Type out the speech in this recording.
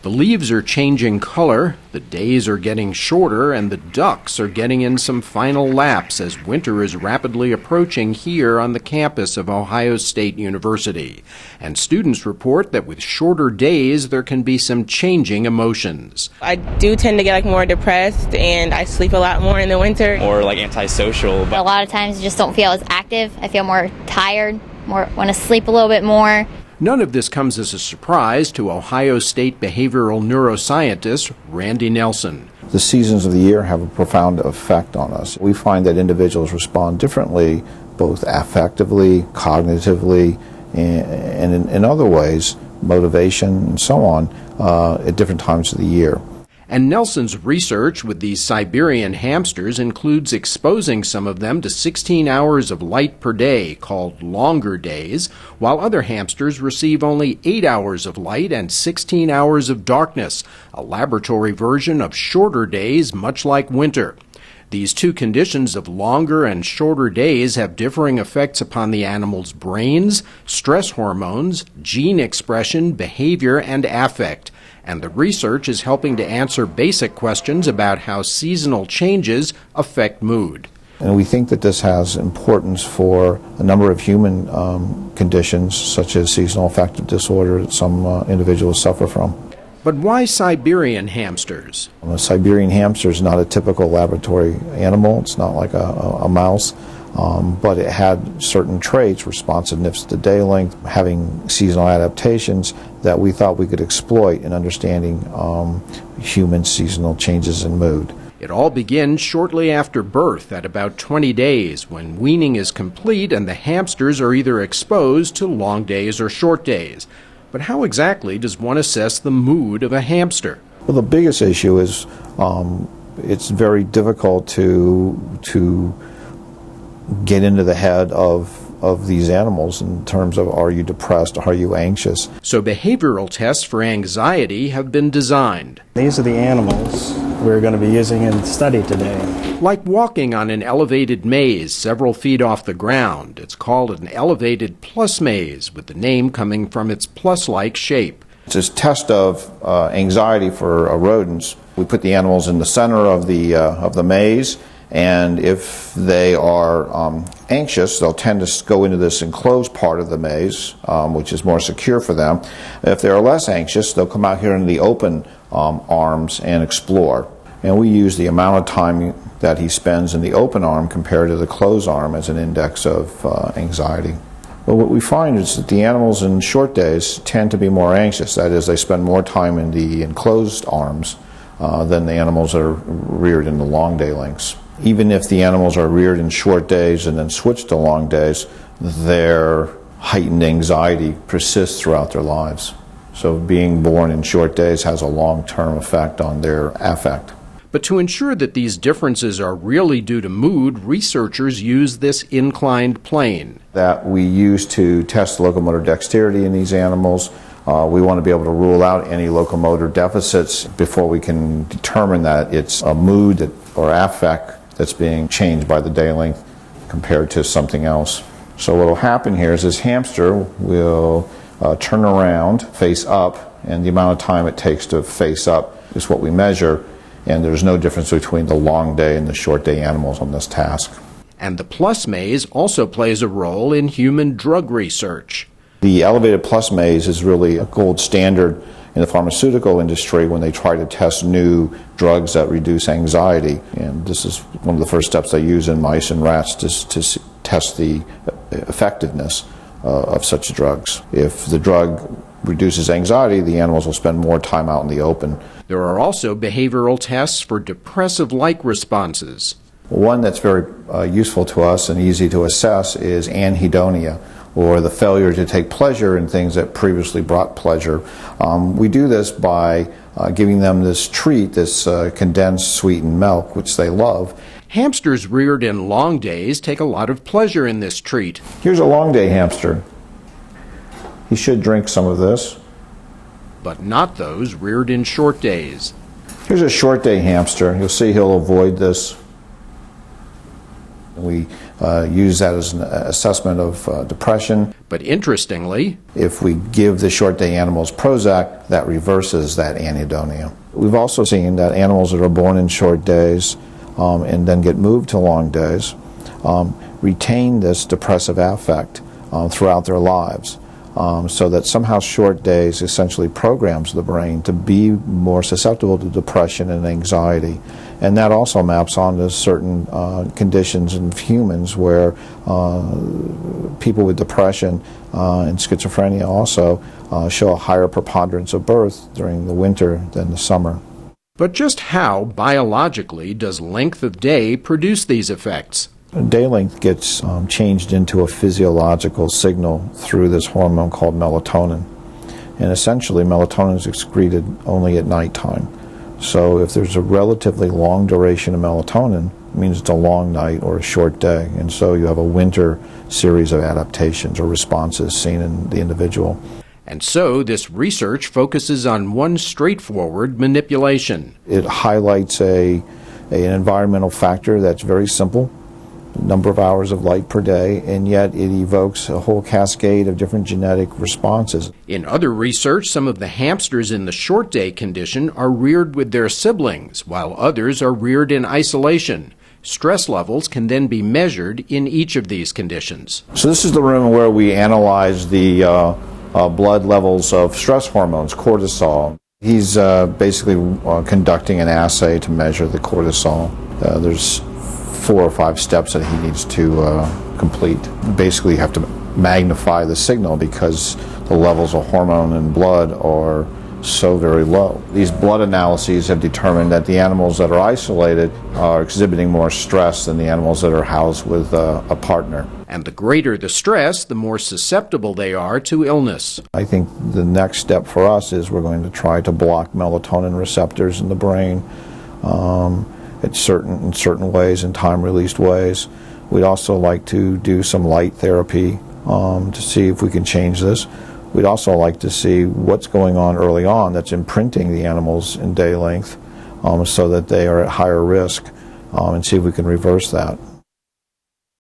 The leaves are changing color, the days are getting shorter, and the ducks are getting in some final laps as winter is rapidly approaching here on the campus of Ohio State University. And students report that with shorter days, there can be some changing emotions. I do tend to get more depressed, and I sleep a lot more in the winter. Or antisocial. A lot of times I just don't feel as active. I feel more tired, want to sleep a little bit more. None of this comes as a surprise to Ohio State behavioral neuroscientist Randy Nelson. The seasons of the year have a profound effect on us. We find that individuals respond differently, both affectively, cognitively, and in other ways, motivation and so on, at different times of the year. And Nelson's research with these Siberian hamsters includes exposing some of them to 16 hours of light per day, called longer days, while other hamsters receive only 8 hours of light and 16 hours of darkness, a laboratory version of shorter days, much like winter. These two conditions of longer and shorter days have differing effects upon the animal's brains, stress hormones, gene expression, behavior, and affect. And the research is helping to answer basic questions about how seasonal changes affect mood. And we think that this has importance for a number of human conditions, such as seasonal affective disorder that some individuals suffer from. But why Siberian hamsters? A Siberian hamster is not a typical laboratory animal. It's not like a mouse. But it had certain traits, responsiveness to day length, having seasonal adaptations that we thought we could exploit in understanding human seasonal changes in mood. It all begins shortly after birth at about 20 days when weaning is complete and the hamsters are either exposed to long days or short days. But how exactly does one assess the mood of a hamster? Well, the biggest issue is it's very difficult to get into the head of these animals in terms of, are you depressed, are you anxious? So behavioral tests for anxiety have been designed. These are the animals we're going to be using in the study today. Like walking on an elevated maze several feet off the ground. It's called an elevated plus maze, with the name coming from its plus-like shape. It's a test of anxiety for rodents. We put the animals in the center of the maze, and if they are anxious, they'll tend to go into this enclosed part of the maze, which is more secure for them. If they're less anxious, they'll come out here into the open arms and explore. And we use the amount of time that he spends in the open arm compared to the closed arm as an index of anxiety. Well, what we find is that the animals in short days tend to be more anxious. That is, they spend more time in the enclosed arms than the animals that are reared in the long day lengths. Even if the animals are reared in short days and then switch to long days, their heightened anxiety persists throughout their lives. So being born in short days has a long-term effect on their affect. But to ensure that these differences are really due to mood, researchers use this inclined plane. That we use to test locomotor dexterity in these animals. We want to be able to rule out any locomotor deficits before we can determine that it's a mood or affect that's being changed by the day length compared to something else. So what will happen here is this hamster will turn around, face up, and the amount of time it takes to face up is what we measure, and there's no difference between the long day and the short day animals on this task. And the plus maze also plays a role in human drug research. The elevated plus maze is really a gold standard in the pharmaceutical industry when they try to test new drugs that reduce anxiety. And this is one of the first steps they use in mice and rats to test the effectiveness of such drugs. If the drug reduces anxiety, the animals will spend more time out in the open. There are also behavioral tests for depressive-like responses. One that's very useful to us and easy to assess is anhedonia, or the failure to take pleasure in things that previously brought pleasure. We do this by giving them this treat, this condensed sweetened milk, which they love. Hamsters reared in long days take a lot of pleasure in this treat. Here's a long day hamster. He should drink some of this. But not those reared in short days. Here's a short day hamster. You'll see he'll avoid this. We use that as an assessment of depression. But interestingly, if we give the short day animals Prozac, that reverses that anhedonia. We've also seen that animals that are born in short days and then get moved to long days retain this depressive affect throughout their lives. So that somehow short days essentially programs the brain to be more susceptible to depression and anxiety. And that also maps onto certain conditions in humans where people with depression and schizophrenia also show a higher preponderance of birth during the winter than the summer. But just how, biologically, does length of day produce these effects? Day length gets changed into a physiological signal through this hormone called melatonin. And essentially, melatonin is excreted only at nighttime. So if there's a relatively long duration of melatonin, it means it's a long night or a short day. And so you have a winter series of adaptations or responses seen in the individual. And so this research focuses on one straightforward manipulation. It highlights an environmental factor that's very simple. Number of hours of light per day, and yet it evokes a whole cascade of different genetic responses. In other research, some of the hamsters in the short day condition are reared with their siblings, while others are reared in isolation. Stress levels can then be measured in each of these conditions. So this is the room where we analyze the blood levels of stress hormones, cortisol. He's basically conducting an assay to measure the cortisol. There's 4 or 5 steps that he needs to complete. Basically, you have to magnify the signal because the levels of hormone in blood are so very low. These blood analyses have determined that the animals that are isolated are exhibiting more stress than the animals that are housed with a partner. And the greater the stress, the more susceptible they are to illness. I think the next step for us is we're going to try to block melatonin receptors in the brain in certain ways, in time-released ways. We'd also like to do some light therapy to see if we can change this. We'd also like to see what's going on early on that's imprinting the animals in day length so that they are at higher risk and see if we can reverse that.